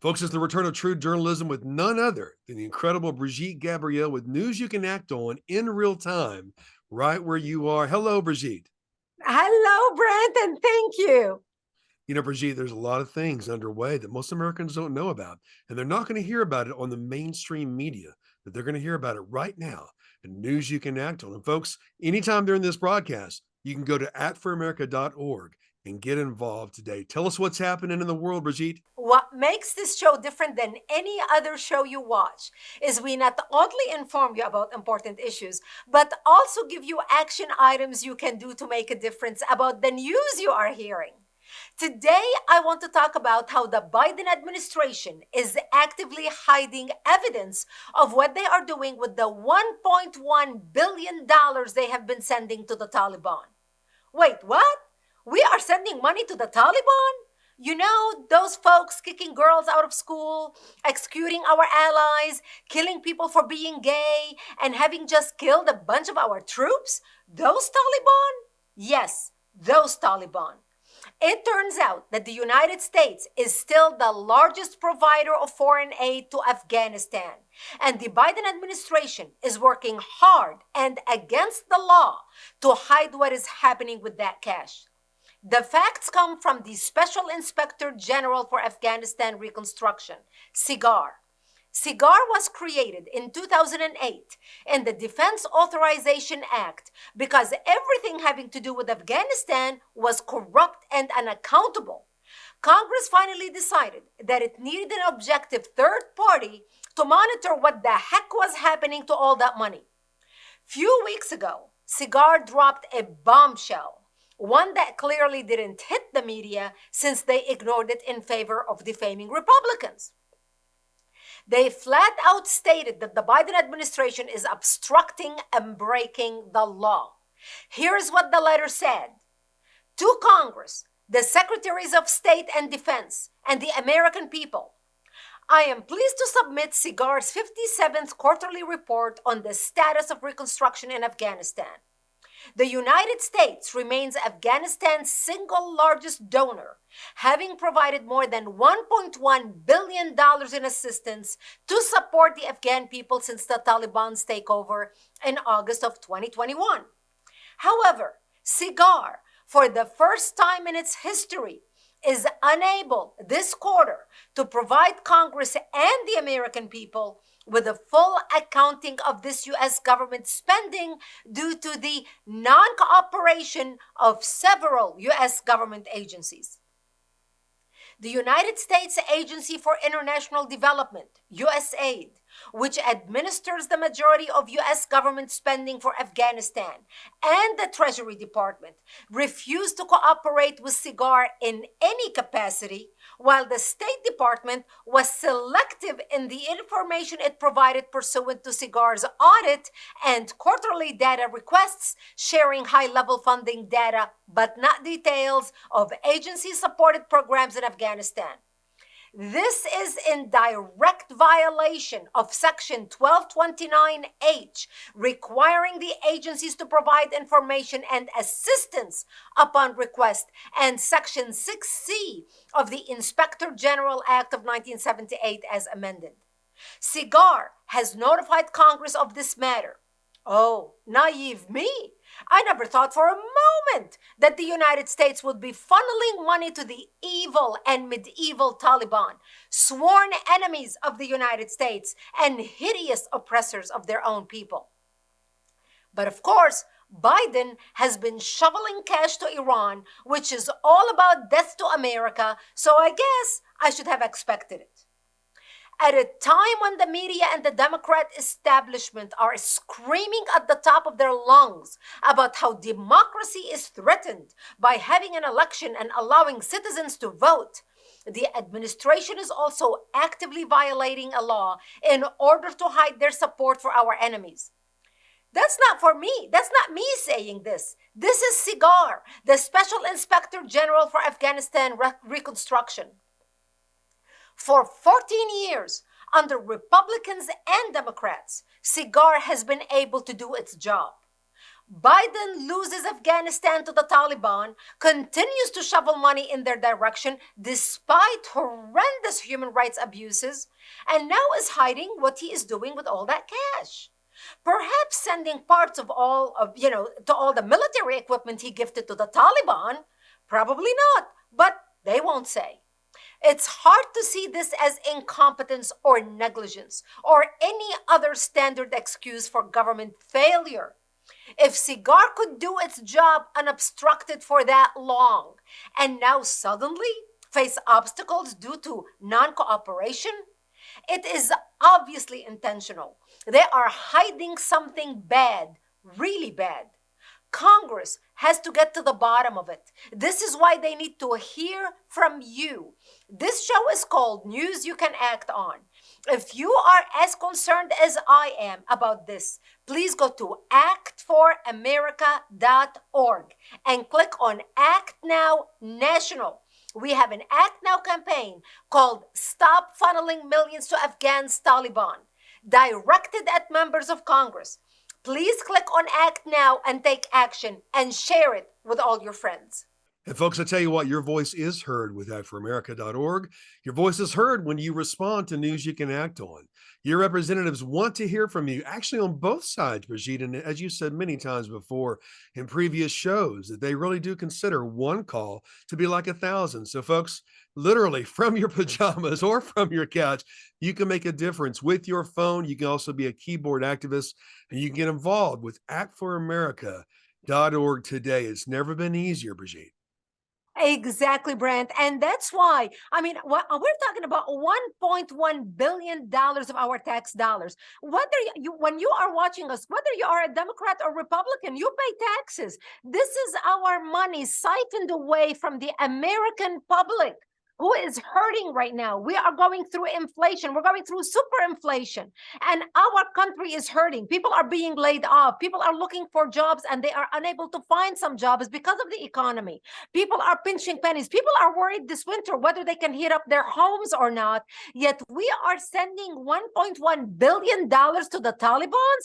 Folks, it's the return of true journalism with none other than the incredible Brigitte Gabrielle with news you can act on in real time, right where you are. Hello, Brigitte. Hello, Brent, and thank you. You know, Brigitte, there's a lot of things underway that most Americans don't know about, and they're not going to hear about it on the mainstream media, but they're going to hear about it right now. And news you can act on. And folks, anytime during this broadcast, you can go to actforamerica.org and get involved today. Tell us what's happening in the world, Brigitte. What makes this show different than any other show you watch is we not only inform you about important issues, but also give you action items you can do to make a difference about the news you are hearing. Today, I want to talk about how the Biden administration is actively hiding evidence of what they are doing with the $1.1 billion they have been sending to the Taliban. Wait, what? We are sending money to the Taliban? You know, those folks kicking girls out of school, executing our allies, killing people for being gay, and having just killed a bunch of our troops? Those Taliban? Yes, those Taliban. It turns out that the United States is still the largest provider of foreign aid to Afghanistan. And the Biden administration is working hard and against the law to hide what is happening with that cash. The facts come from the Special Inspector General for Afghanistan Reconstruction, SIGAR. SIGAR was created in 2008 in the Defense Authorization Act because everything having to do with Afghanistan was corrupt and unaccountable. Congress finally decided that it needed an objective third party to monitor what the heck was happening to all that money. Few weeks ago, SIGAR dropped a bombshell, one that clearly didn't hit the media since they ignored it in favor of defaming Republicans. They flat out stated that the Biden administration is obstructing and breaking the law. Here's what the letter said. To Congress, the Secretaries of State and Defense, and the American people, I am pleased to submit SIGAR's 57th quarterly report on the status of reconstruction in Afghanistan. The United States remains Afghanistan's single largest donor, having provided more than $1.1 billion in assistance to support the Afghan people since the Taliban's takeover in August of 2021. However, SIGAR, for the first time in its history, is unable this quarter to provide Congress and the American people with a full accounting of this U.S. government spending due to the non-cooperation of several U.S. government agencies. The United States Agency for International Development, USAID, which administers the majority of U.S. government spending for Afghanistan, and the Treasury Department, refused to cooperate with SIGAR in any capacity, while the State Department was selective in the information it provided pursuant to SIGAR's audit and quarterly data requests, sharing high-level funding data but not details of agency-supported programs in Afghanistan. This is in direct violation of Section 1229H, requiring the agencies to provide information and assistance upon request, and Section 6C of the Inspector General Act of 1978 as amended. SIGAR has notified Congress of this matter. Oh, naive me! I never thought for a moment that the United States would be funneling money to the evil and medieval Taliban, sworn enemies of the United States and hideous oppressors of their own people. But of course, Biden has been shoveling cash to Iran, which is all about death to America, so I guess I should have expected it. At a time when the media and the Democrat establishment are screaming at the top of their lungs about how democracy is threatened by having an election and allowing citizens to vote, the administration is also actively violating a law in order to hide their support for our enemies. That's not for me. That's not me saying this. This is SIGAR, the Special Inspector General for Afghanistan Reconstruction. For 14 years, under Republicans and Democrats, SIGAR has been able to do its job. Biden loses Afghanistan to the Taliban, continues to shovel money in their direction despite horrendous human rights abuses, and now is hiding what he is doing with all that cash. Perhaps sending parts of to all the military equipment he gifted to the Taliban? Probably not, but they won't say. It's hard to see this as incompetence or negligence or any other standard excuse for government failure. If Cigar could do its job unobstructed for that long and now suddenly face obstacles due to non-cooperation, it is obviously intentional. They are hiding something bad, really bad. Congress has to get to the bottom of it. This is why they need to hear from you. This show is called News You Can Act On. If you are as concerned as I am about this, please go to actforamerica.org and click on Act Now National. We have an Act Now campaign called Stop Funneling Millions to Afghans Taliban, directed at members of Congress. Please click on Act Now and take action and share it with all your friends. And folks, I tell you what, your voice is heard with actforamerica.org. Your voice is heard when you respond to news you can act on. Your representatives want to hear from you, actually on both sides, Brigitte. And as you said many times before in previous shows, that they really do consider one call to be like 1,000. So folks, literally from your pajamas or from your couch, you can make a difference with your phone. You can also be a keyboard activist, and you can get involved with actforamerica.org today. It's never been easier, Brigitte. Exactly, Brent. And that's why, we're talking about $1.1 billion of our tax dollars. When you are watching us, whether you are a Democrat or Republican, you pay taxes. This is our money siphoned away from the American public, who is hurting right now. We are going through inflation. We're going through super inflation, and our country is hurting. People are being laid off. People are looking for jobs, and they are unable to find some jobs because of the economy. People are pinching pennies. People are worried this winter whether they can heat up their homes or not. Yet we are sending $1.1 billion to the Taliban.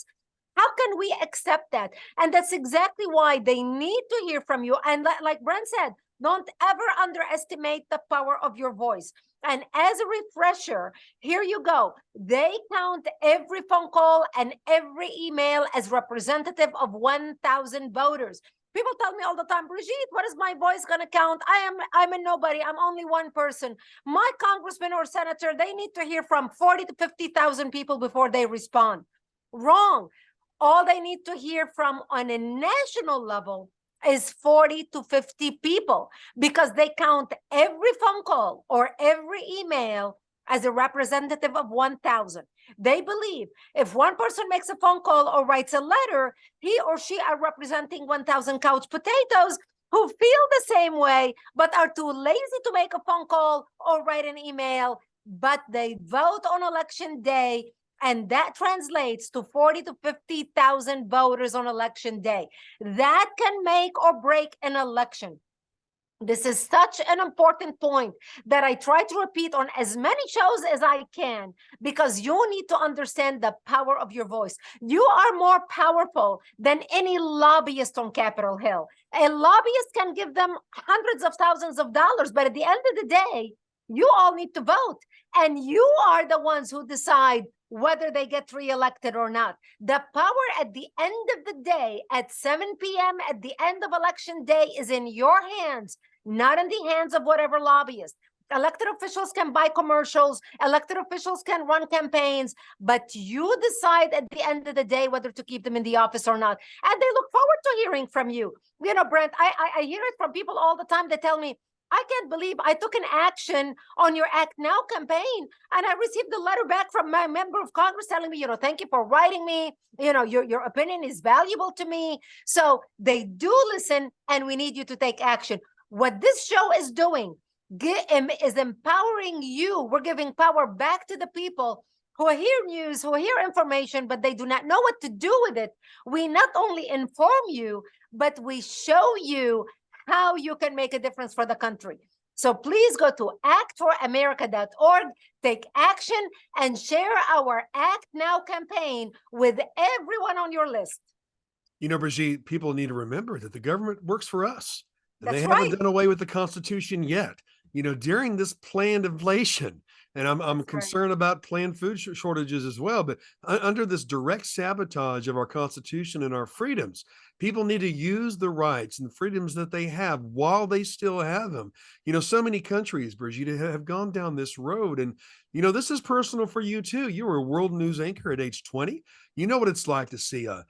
How can we accept that? And that's exactly why they need to hear from you. And like Brent said, don't ever underestimate the power of your voice. And as a refresher, here you go. They count every phone call and every email as representative of 1,000 voters. People tell me all the time, Brigitte, what is my voice going to count? I'm a nobody. I'm only one person. My congressman or senator, they need to hear from 40 to 50,000 people before they respond. Wrong. All they need to hear from on a national level is 40 to 50 people, because they count every phone call or every email as a representative of 1,000. They believe if one person makes a phone call or writes a letter, he or she are representing 1,000 couch potatoes who feel the same way, but are too lazy to make a phone call or write an email, but they vote on election day. And that translates to 40 to 50,000 voters on election day. That can make or break an election. This is such an important point that I try to repeat on as many shows as I can, because you need to understand the power of your voice. You are more powerful than any lobbyist on Capitol Hill. A lobbyist can give them hundreds of thousands of dollars, but at the end of the day, you all need to vote. And you are the ones who decide whether they get reelected or not. The power at the end of the day, at 7 p.m. at the end of election day, is in your hands, not in the hands of whatever lobbyist. Elected officials can buy commercials, elected officials can run campaigns, but you decide at the end of the day whether to keep them in the office or not. And they look forward to hearing from you. You know, Brent, I hear it from people all the time. They tell me, I can't believe I took an action on your Act Now campaign, and I received a letter back from my member of Congress telling me, thank you for writing me. Your opinion is valuable to me. So they do listen, and we need you to take action. What this show is doing is empowering you. We're giving power back to the people who hear news, who hear information, but they do not know what to do with it. We not only inform you, but we show you how you can make a difference for the country. So please go to actforamerica.org, take action, and share our Act Now campaign with everyone on your list. Brigitte, people need to remember that the government works for us, and they That's haven't right. done away with the Constitution yet. During this planned inflation, and I'm That's right. concerned about planned food shortages as well. But under this direct sabotage of our Constitution and our freedoms, people need to use the rights and freedoms that they have while they still have them. So many countries, Brigitte, have gone down this road, and this is personal for you too. You were a world news anchor at age 20. You know what it's like to see a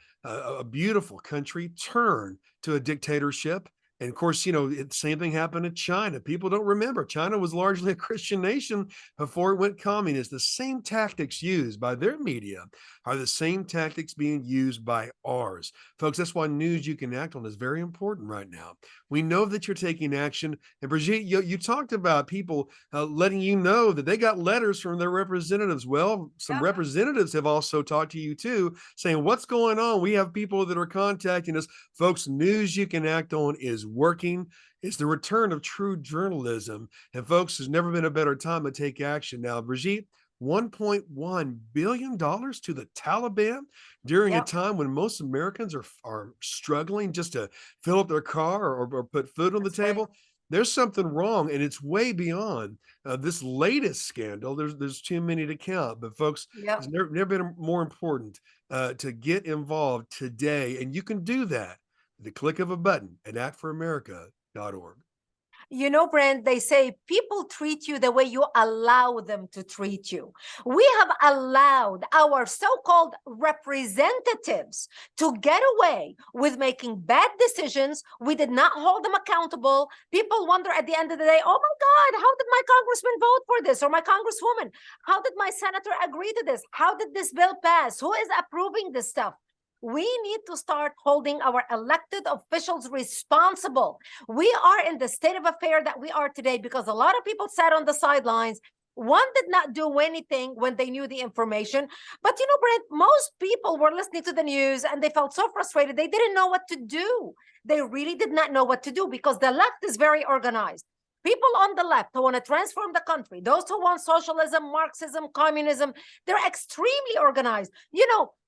beautiful country turn to a dictatorship. And of course, the same thing happened in China. People don't remember. China was largely a Christian nation before it went communist. The same tactics used by their media are the same tactics being used by ours. Folks, that's why news you can act on is very important right now. We know that you're taking action. And Brigitte, you talked about people letting you know that they got letters from their representatives. Well, some Yeah. representatives have also talked to you too, saying, what's going on? We have people that are contacting us. Folks, news you can act on is working. It's the return of true journalism. And folks, there's never been a better time to take action. Now, Brigitte, $1.1 billion to the Taliban during a Yep. time when most Americans are struggling just to fill up their car or put food on the That's right. table. There's something wrong, and it's way beyond this latest scandal. There's too many to count, but folks, it's Yep. never been more important to get involved today, and you can do that at the click of a button at actforamerica.org. Brent, they say people treat you the way you allow them to treat you. We have allowed our so-called representatives to get away with making bad decisions. We did not hold them accountable. People wonder at the end of the day, oh my God, how did my congressman vote for this? Or my congresswoman? How did my senator agree to this? How did this bill pass? Who is approving this stuff? We need to start holding our elected officials responsible. We are in the state of affair that we are today because a lot of people sat on the sidelines. One did not do anything when they knew the information. But Brent, most people were listening to the news and they felt so frustrated. They didn't know what to do. They really did not know what to do because the left is very organized. People on the left who want to transform the country, those who want socialism, Marxism, communism, they're extremely organized.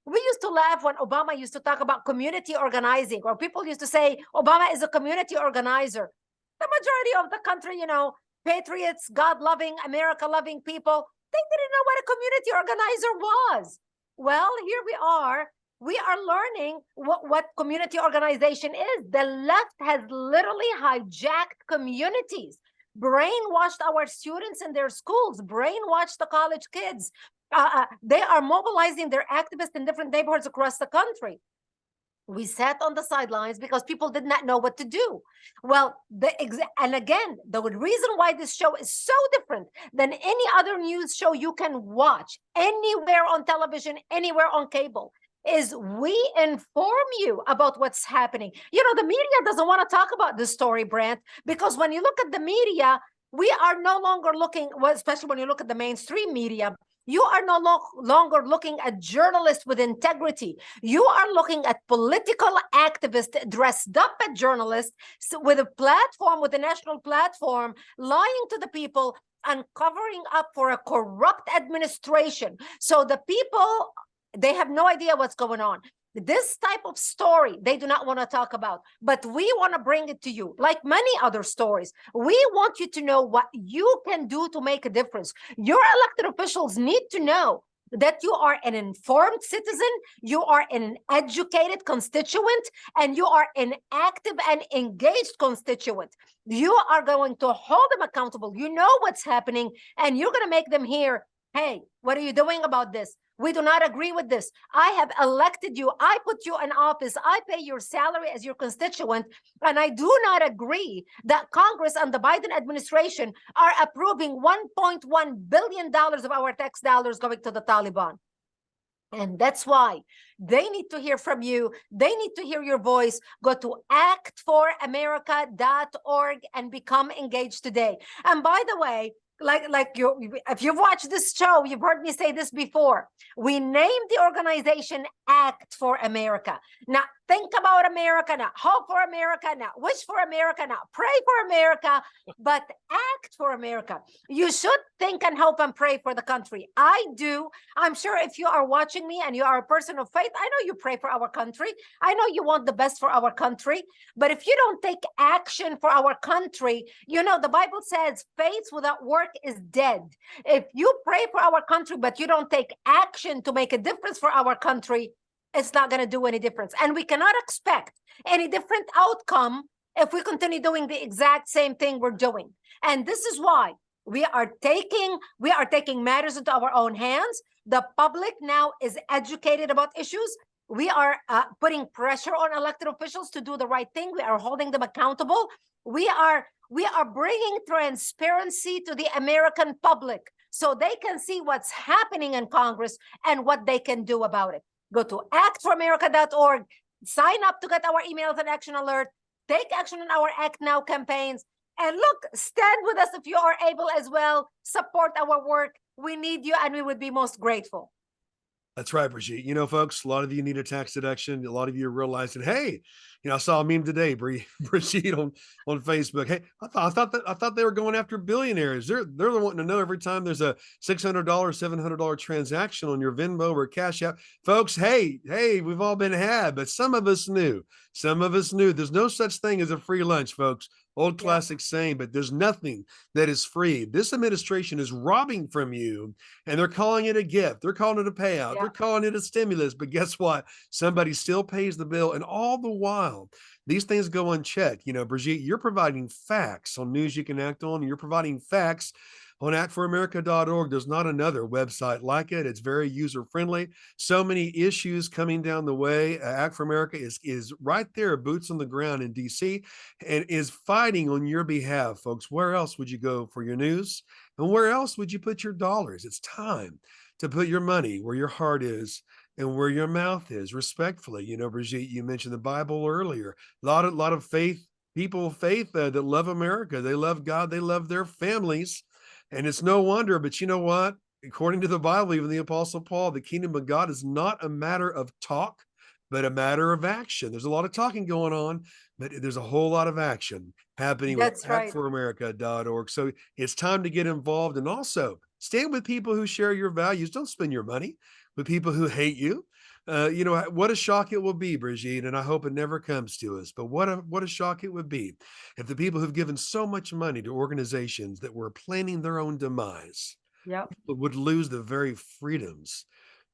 We used to laugh when Obama used to talk about community organizing, or people used to say Obama is a community organizer. The majority of the country, patriots, God-loving, America-loving people, they didn't know what a community organizer was. Well, here we are. We are learning what community organization is. The left has literally hijacked communities, brainwashed our students in their schools, brainwashed the college kids. They are mobilizing their activists in different neighborhoods across the country. We sat on the sidelines because people did not know what to do. Well, and again, the reason why this show is so different than any other news show you can watch anywhere on television, anywhere on cable, is we inform you about what's happening. The media doesn't want to talk about this story, Brant, because when you look at the media, we are no longer looking, well, especially when you look at the mainstream media, you are no longer looking at journalists with integrity. You are looking at political activists dressed up as journalists with a platform, with a national platform, lying to the people and covering up for a corrupt administration. So the people, they have no idea what's going on. This type of story, they do not want to talk about, but we want to bring it to you like many other stories. We want you to know what you can do to make a difference. Your elected officials need to know that you are an informed citizen, you are an educated constituent, and you are an active and engaged constituent. You are going to hold them accountable. You know what's happening, and you're going to make them hear, hey, what are you doing about this? We do not agree with this. I have elected you. I put you in office. I pay your salary as your constituent. And I do not agree that Congress and the Biden administration are approving $1.1 billion of our tax dollars going to the Taliban. And that's why they need to hear from you. They need to hear your voice. Go to actforamerica.org and become engaged today. And by the way, if you've watched this show, you've heard me say this before. We named the organization Act for America. Now, think about America now, hope for America now, wish for America now, pray for America, but act for America. You should think and hope and pray for the country. I do. I'm sure if you are watching me and you are a person of faith, I know you pray for our country. I know you want the best for our country. But if you don't take action for our country, you know, the Bible says faith without work is dead. If you pray for our country, but you don't take action to make a difference for our country, it's not going to do any difference. And we cannot expect any different outcome if we continue doing the exact same thing we're doing. And this is why we are taking matters into our own hands. The public now is educated about issues. We are putting pressure on elected officials to do the right thing. We are holding them accountable. We are bringing transparency to the American public so they can see what's happening in Congress and what they can do about it. Go to actforamerica.org, sign up to get our emails and action alert, take action in our Act Now campaigns, and look, stand with us if you are able as well. Support our work. We need you, and we would be most grateful. That's right, Brigitte. You know, folks, a lot of you need a tax deduction. A lot of you are realizing, hey, you know, I saw a meme today, Brigitte on Facebook. Hey, I thought they were going after billionaires. They're wanting to know every time there's a $600, $700 transaction on your Venmo or Cash App. Folks, hey, we've all been had, but some of us knew. Some of us knew. There's no such thing as a free lunch, folks. Old classic saying, but there's nothing that is free. This administration is robbing from you, and they're calling it a gift. They're calling it a payout. They're calling it a stimulus. But guess what? Somebody still pays the bill. And all the while, these things go unchecked. You know, Brigitte, you're providing facts on news you can act on. You're providing facts on actforamerica.org. There's not another website like it. It's very user-friendly. So many issues coming down the way. Act for America is right there, boots on the ground in DC, and is fighting on your behalf, folks. Where else would you go for your news? And where else would you put your dollars? It's time to put your money where your heart is and where your mouth is, respectfully. You know, Brigitte, you mentioned the Bible earlier. A lot of faith, people of faith that love America. They love God. They love their families. And it's no wonder, but you know what? According to the Bible, even the Apostle Paul, the kingdom of God is not a matter of talk, but a matter of action. There's a lot of talking going on, but there's a whole lot of action happening with actforamerica.org. So it's time to get involved, and also stand with people who share your values. Don't spend your money with people who hate you. You know, what a shock it will be, Brigitte, and I hope it never comes to us, but what a shock it would be if the people who've given so much money to organizations that were planning their own demise would lose the very freedoms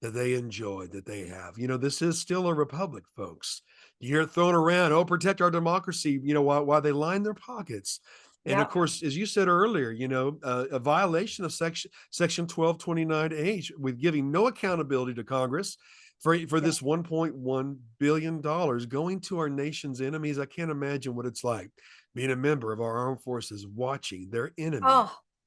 that they enjoy, that they have. You know, this is still a republic, folks. You hear it thrown around, oh, protect our democracy, you know, while they line their pockets. And of course, as you said earlier, you know, a violation of section 1229H with giving no accountability to Congress for this $1.1 billion going to our nation's enemies. I can't imagine what it's like being a member of our armed forces, watching their enemy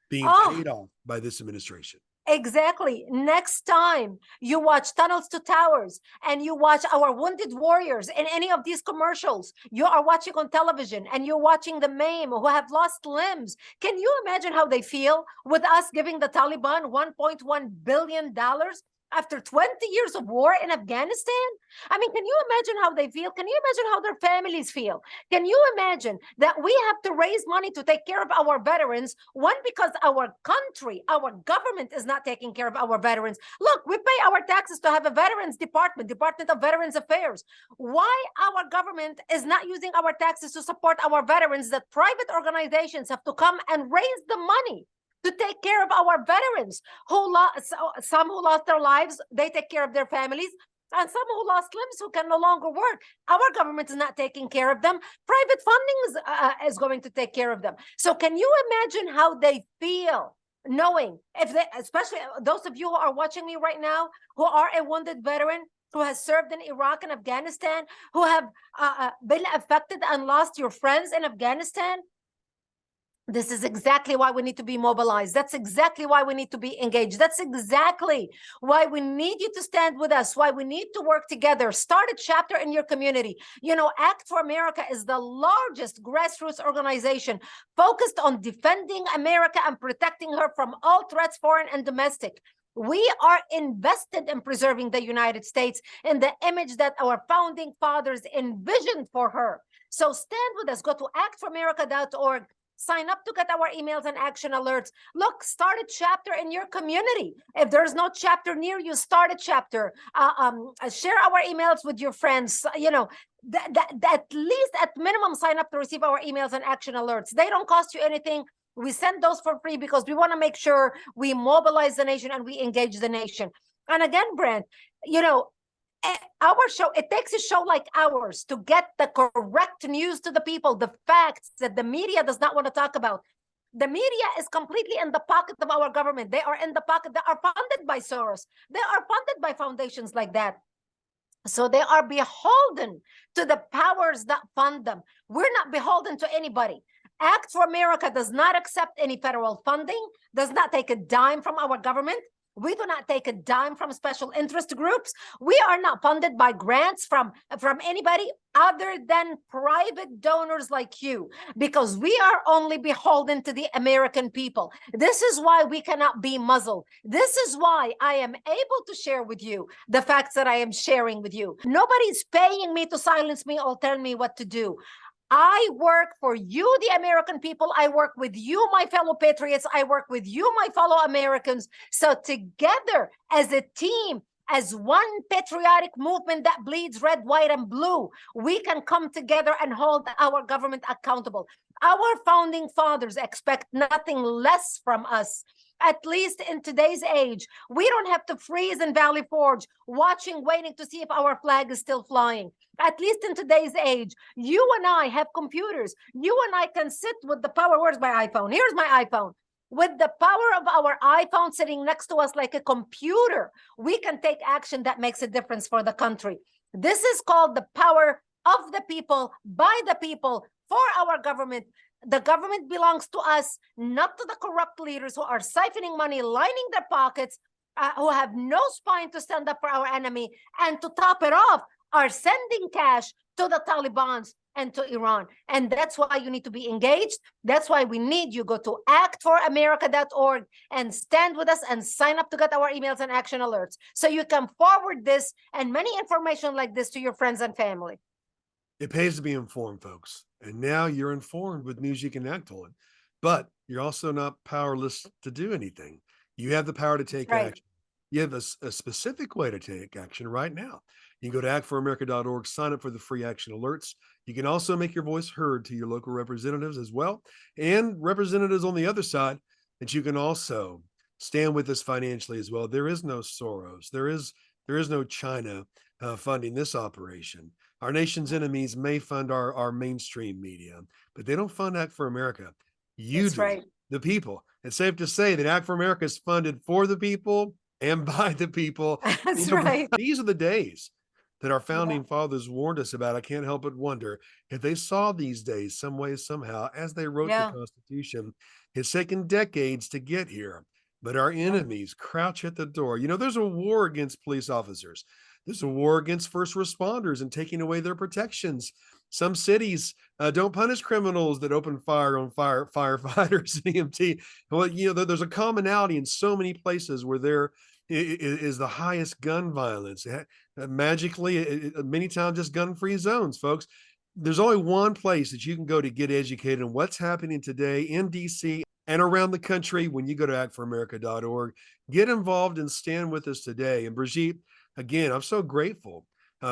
being paid off by this administration. Exactly. Next time you watch Tunnels to Towers and you watch our wounded warriors in any of these commercials, you are watching on television and you're watching the MAME who have lost limbs. Can you imagine how they feel with us giving the Taliban $1.1 billion after 20 years of war in Afghanistan? I mean, can you imagine how they feel? Can you imagine how their families feel? Can you imagine that we have to raise money to take care of our veterans? One, because our country, our government is not taking care of our veterans. Look, we pay our taxes to have a veterans department, Department of Veterans Affairs. Why our government is not using our taxes to support our veterans, that private organizations have to come and raise the money to take care of our veterans some who lost their lives, they take care of their families, and some who lost limbs who can no longer work. Our government is not taking care of them. Private funding is going to take care of them. So can you imagine how they feel knowing, if they, especially those of you who are watching me right now, who are a wounded veteran, who has served in Iraq and Afghanistan, who have been affected and lost your friends in Afghanistan? This is exactly why we need to be mobilized. That's exactly why we need to be engaged. That's exactly why we need you to stand with us, why we need to work together. Start a chapter in your community. You know, Act for America is the largest grassroots organization focused on defending America and protecting her from all threats, foreign and domestic. We are invested in preserving the United States in the image that our founding fathers envisioned for her. So stand with us. Go to actforamerica.org. Sign up to get our emails and action alerts. Look, start a chapter in your community. If there's no chapter near you, start a chapter. Share our emails with your friends. You know, at least at minimum, sign up to receive our emails and action alerts. They don't cost you anything. We send those for free because we want to make sure we mobilize the nation and we engage the nation. And again, Brent, you know, our show, it takes a show like ours to get the correct news to the people, the facts that the media does not want to talk about. The media is completely in the pocket of our government. They are in the pocket. They are funded by Soros. They are funded by foundations like that. So they are beholden to the powers that fund them. We're not beholden to anybody. Act for America does not accept any federal funding, does not take a dime from our government. We do not take a dime from special interest groups. We are not funded by grants from anybody other than private donors like you, because we are only beholden to the American people. This is why we cannot be muzzled. This is why I am able to share with you the facts that I am sharing with you. Nobody's paying me to silence me or tell me what to do. I work for you, the American people. I work with you, my fellow patriots. I work with you, my fellow Americans. So together as a team, as one patriotic movement that bleeds red, white, and blue, we can come together and hold our government accountable. Our founding fathers expect nothing less from us. At least in today's age, we don't have to freeze in Valley Forge, watching, waiting to see if our flag is still flying. At least in today's age, you and I have computers. You and I can sit with the power. Where's my iPhone? Here's my iPhone. With the power of our iPhone sitting next to us like a computer, we can take action that makes a difference for the country. This is called the power of the people, by the people, for our government. The government belongs to us, not to the corrupt leaders who are siphoning money, lining their pockets, who have no spine to stand up for our enemy, and to top it off, are sending cash to the Taliban and to Iran. And that's why you need to be engaged. That's why we need you. Go to actforamerica.org and stand with us and sign up to get our emails and action alerts, so you can forward this and many information like this to your friends and family. It pays to be informed, folks. And now you're informed with news you can act on. But you're also not powerless to do anything. You have the power to take action. You have a specific way to take action right now. You can go to actforamerica.org, sign up for the free action alerts. You can also make your voice heard to your local representatives as well, and representatives on the other side, that you can also stand with us financially as well. There is no Soros. There is no China funding this operation. Our nation's enemies may fund our mainstream media, but they don't fund Act for America. You do, the people. It's safe to say that Act for America is funded for the people and by the people. That's right. These are the days that our founding fathers warned us about. I can't help but wonder if they saw these days some way, somehow, as they wrote the Constitution. It's taken decades to get here, but our enemies crouch at the door. You know, there's a war against police officers. There's a war against first responders and taking away their protections. Some cities don't punish criminals that open fire on firefighters and EMT. Well, you know, there's a commonality in so many places where there is the highest gun violence. Magically, many times just gun-free zones, folks. There's only one place that you can go to get educated on what's happening today in DC and around the country when you go to actforamerica.org. Get involved and stand with us today. And Brigitte, again, I'm so grateful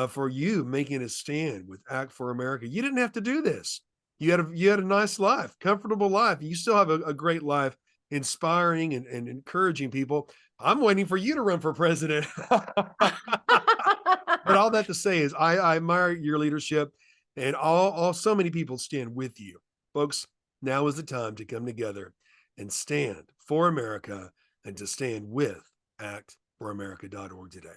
for you making a stand with Act for America. You didn't have to do this. You had a nice life, comfortable life. You still have a great life, inspiring and encouraging people. I'm waiting for you to run for president. But all that to say is I admire your leadership, and so many people stand with you. Folks, now is the time to come together and stand for America and to stand with actforamerica.org today.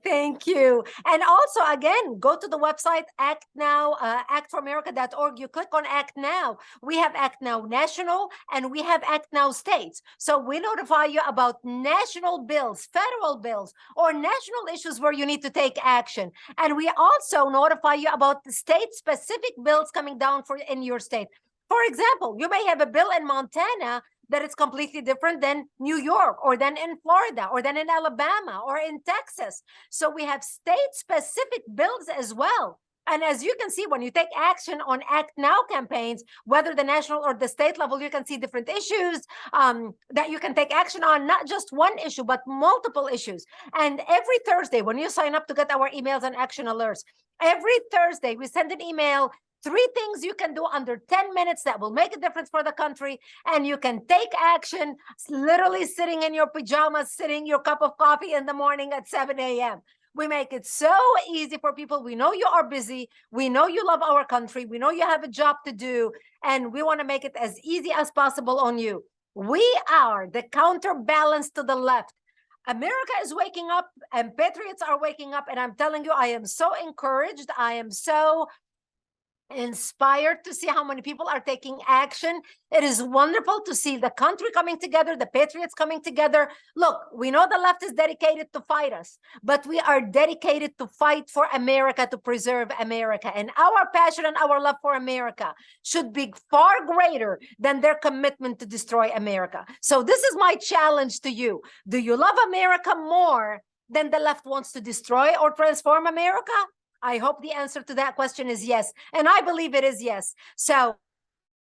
Thank you. And also, again, go to the website, Act Now, actforamerica.org. You click on Act Now. We have Act Now National and we have Act Now States. So we notify you about national bills, federal bills, or national issues where you need to take action. And we also notify you about the state-specific bills coming down in your state. For example, you may have a bill in Montana that it's completely different than New York, or than in Florida, or than in Alabama, or in Texas. So we have state-specific bills as well. And as you can see, when you take action on Act Now campaigns, whether the national or the state level, you can see different issues that you can take action on, not just one issue, but multiple issues. And every Thursday, when you sign up to get our emails and action alerts, every Thursday, we send an email, 3 things you can do under 10 minutes that will make a difference for the country. And you can take action literally sitting in your pajamas, sitting your cup of coffee in the morning at 7 a.m. We make it so easy for people. We know you are busy. We know you love our country. We know you have a job to do. And we want to make it as easy as possible on you. We are the counterbalance to the left. America is waking up, and patriots are waking up. And I'm telling you, I am so encouraged. I am so inspired to see how many people are taking action. It is wonderful to see the country coming together, the patriots coming together. Look, we know the left is dedicated to fight us, but we are dedicated to fight for America, to preserve America. And our passion and our love for America should be far greater than their commitment to destroy America. So this is my challenge to you. Do you love America more than the left wants to destroy or transform America? I hope the answer to that question is yes. And I believe it is yes. So if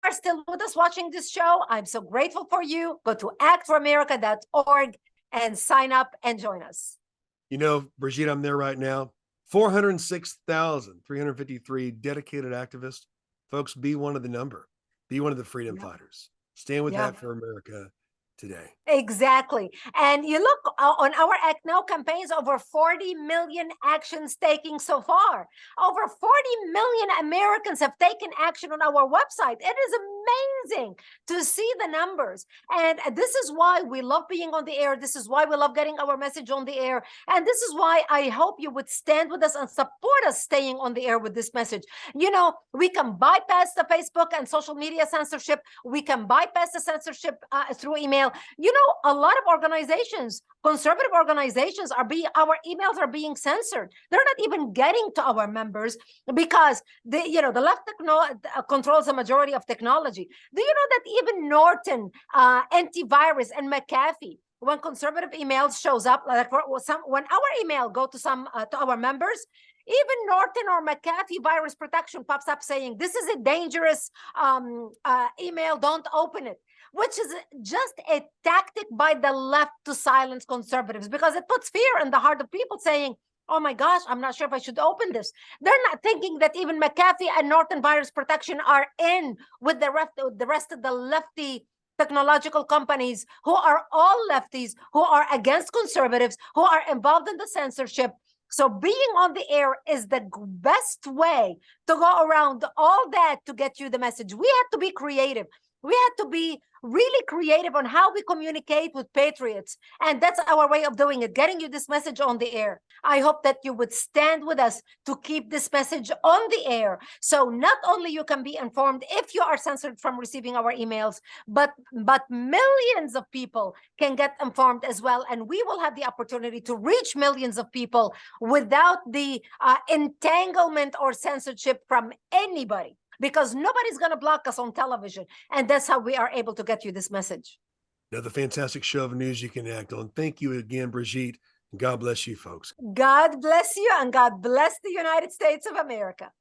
you are still with us watching this show, I'm so grateful for you. Go to actforamerica.org and sign up and join us. You know, Brigitte, I'm there right now. 406,353 dedicated activists. Folks, be one of the number. Be one of the freedom fighters. Stand with Act for America today. Exactly. And you look on our Act Now campaigns, over 40 million actions taking so far. Over 40 million Americans have taken action on our website. It is amazing to see the numbers. And this is why we love being on the air. This is why we love getting our message on the air. And this is why I hope you would stand with us and support us staying on the air with this message. You know, we can bypass the Facebook and social media censorship. We can bypass the censorship through email. You know, a lot of organizations, conservative organizations, our emails are being censored. They're not even getting to our members because the left controls the majority of technology. Do you know that even Norton antivirus and McAfee, when conservative emails shows up, like when our email go to our members, even Norton or McAfee virus protection pops up saying this is a dangerous email, don't open it, which is just a tactic by the left to silence conservatives, because it puts fear in the heart of people saying, oh my gosh, I'm not sure if I should open this. They're not thinking that even McAfee and Norton virus protection are in with the rest of the lefty technological companies who are all lefties, who are against conservatives, who are involved in the censorship. So being on the air is the best way to go around all that to get you the message. We had to be creative. We had to be really creative on how we communicate with patriots. And that's our way of doing it, getting you this message on the air. I hope that you would stand with us to keep this message on the air. So not only you can be informed if you are censored from receiving our emails, but millions of people can get informed as well. And we will have the opportunity to reach millions of people without the entanglement or censorship from anybody, because nobody's going to block us on television. And that's how we are able to get you this message. Another fantastic show of news you can act on. Thank you again, Brigitte. God bless you, folks. God bless you, and God bless the United States of America.